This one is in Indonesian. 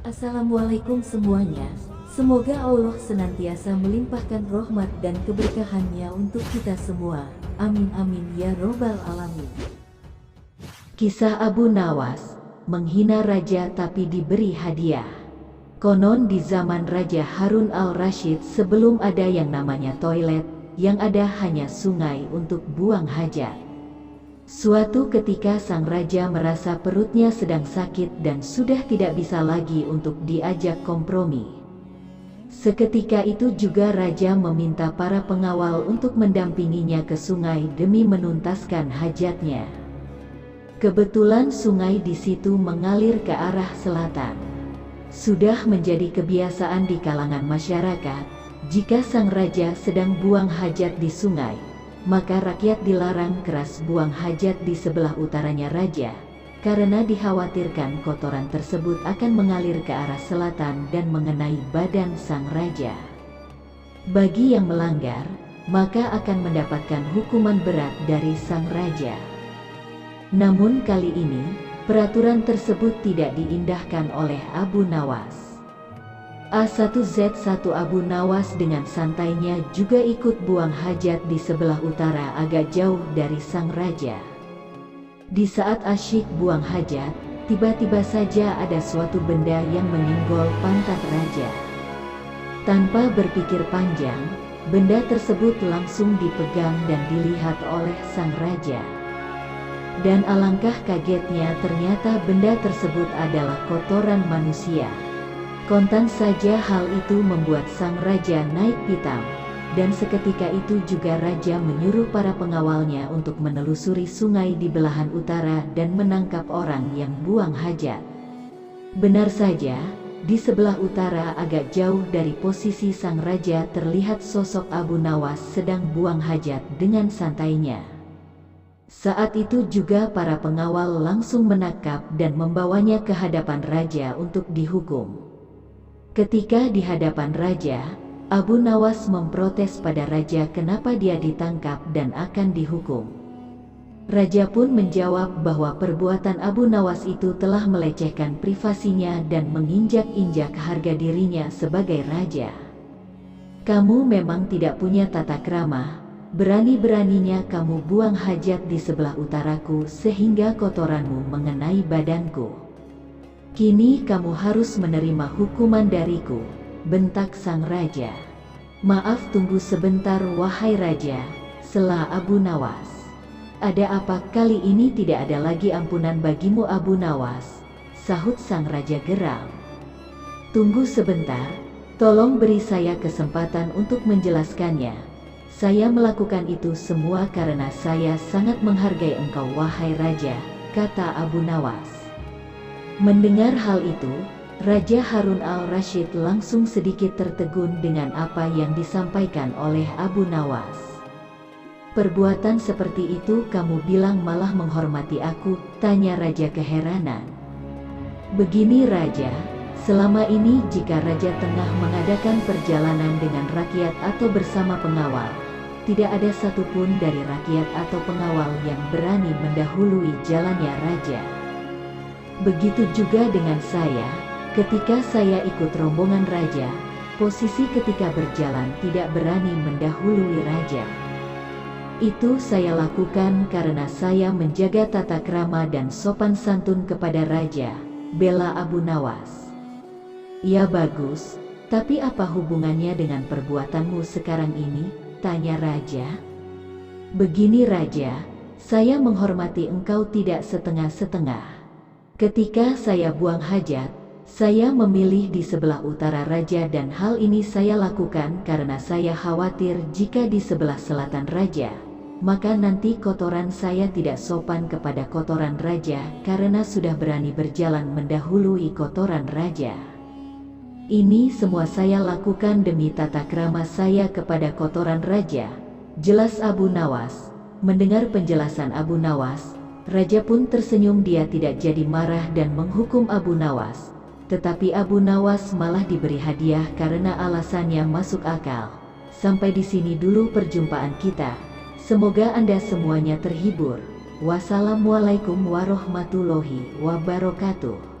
Assalamualaikum semuanya. Semoga Allah senantiasa melimpahkan rahmat dan keberkahannya untuk kita semua. Amin amin ya robbal alamin. Kisah Abu Nawas, menghina raja tapi diberi hadiah. Konon di zaman Raja Harun al-Rasyid sebelum ada yang namanya toilet, yang ada hanya sungai untuk buang hajat. Suatu ketika sang raja merasa perutnya sedang sakit dan sudah tidak bisa lagi untuk diajak kompromi. Seketika itu juga raja meminta para pengawal untuk mendampinginya ke sungai demi menuntaskan hajatnya. Kebetulan sungai di situ mengalir ke arah selatan. Sudah menjadi kebiasaan di kalangan masyarakat, jika sang raja sedang buang hajat di sungai, maka rakyat dilarang keras buang hajat di sebelah utaranya raja, karena dikhawatirkan kotoran tersebut akan mengalir ke arah selatan dan mengenai badan sang raja. Bagi yang melanggar, maka akan mendapatkan hukuman berat dari sang raja. Namun kali ini, peraturan tersebut tidak diindahkan oleh Abu Nawas. A1Z1 Abu Nawas dengan santainya juga ikut buang hajat di sebelah utara agak jauh dari sang raja. Di saat asyik buang hajat, tiba-tiba saja ada suatu benda yang menyenggol pantat raja. Tanpa berpikir panjang, benda tersebut langsung dipegang dan dilihat oleh sang raja. Dan alangkah kagetnya ternyata benda tersebut adalah kotoran manusia. Kontan saja hal itu membuat sang raja naik pitam, dan seketika itu juga raja menyuruh para pengawalnya untuk menelusuri sungai di belahan utara dan menangkap orang yang buang hajat. Benar saja, di sebelah utara agak jauh dari posisi sang raja terlihat sosok Abu Nawas sedang buang hajat dengan santainya. Saat itu juga para pengawal langsung menangkap dan membawanya ke hadapan raja untuk dihukum. Ketika di hadapan raja, Abu Nawas memprotes pada raja kenapa dia ditangkap dan akan dihukum. Raja pun menjawab bahwa perbuatan Abu Nawas itu telah melecehkan privasinya dan menginjak-injak harga dirinya sebagai raja. Kamu memang tidak punya tata krama, berani-beraninya kamu buang hajat di sebelah utaraku sehingga kotoranmu mengenai badanku. Kini kamu harus menerima hukuman dariku, bentak sang raja. Maaf, tunggu sebentar wahai raja, sela Abu Nawas. Ada apa kali ini? Tidak ada lagi ampunan bagimu Abu Nawas, sahut sang raja geram. Tunggu sebentar, tolong beri saya kesempatan untuk menjelaskannya. Saya melakukan itu semua karena saya sangat menghargai engkau wahai raja, kata Abu Nawas. Mendengar hal itu, Raja Harun al-Rasyid langsung sedikit tertegun dengan apa yang disampaikan oleh Abu Nawas. Perbuatan seperti itu kamu bilang malah menghormati aku, tanya raja keheranan. Begini raja, selama ini jika raja tengah mengadakan perjalanan dengan rakyat atau bersama pengawal, tidak ada satupun dari rakyat atau pengawal yang berani mendahului jalannya raja. Begitu juga dengan saya, ketika saya ikut rombongan raja, posisi ketika berjalan tidak berani mendahului raja. Itu saya lakukan karena saya menjaga tata krama dan sopan santun kepada raja, bela Abu Nawas. Ya bagus, tapi apa hubungannya dengan perbuatanmu sekarang ini? Tanya raja. Begini raja, saya menghormati engkau tidak setengah-setengah. Ketika saya buang hajat, saya memilih di sebelah utara raja dan hal ini saya lakukan karena saya khawatir jika di sebelah selatan raja, maka nanti kotoran saya tidak sopan kepada kotoran raja karena sudah berani berjalan mendahului kotoran raja. Ini semua saya lakukan demi tata krama saya kepada kotoran raja, jelas Abu Nawas. Mendengar penjelasan Abu Nawas, raja pun tersenyum. Dia tidak jadi marah dan menghukum Abu Nawas, tetapi Abu Nawas malah diberi hadiah karena alasannya masuk akal. Sampai di sini dulu perjumpaan kita. Semoga Anda semuanya terhibur. Wassalamualaikum warahmatullahi wabarakatuh.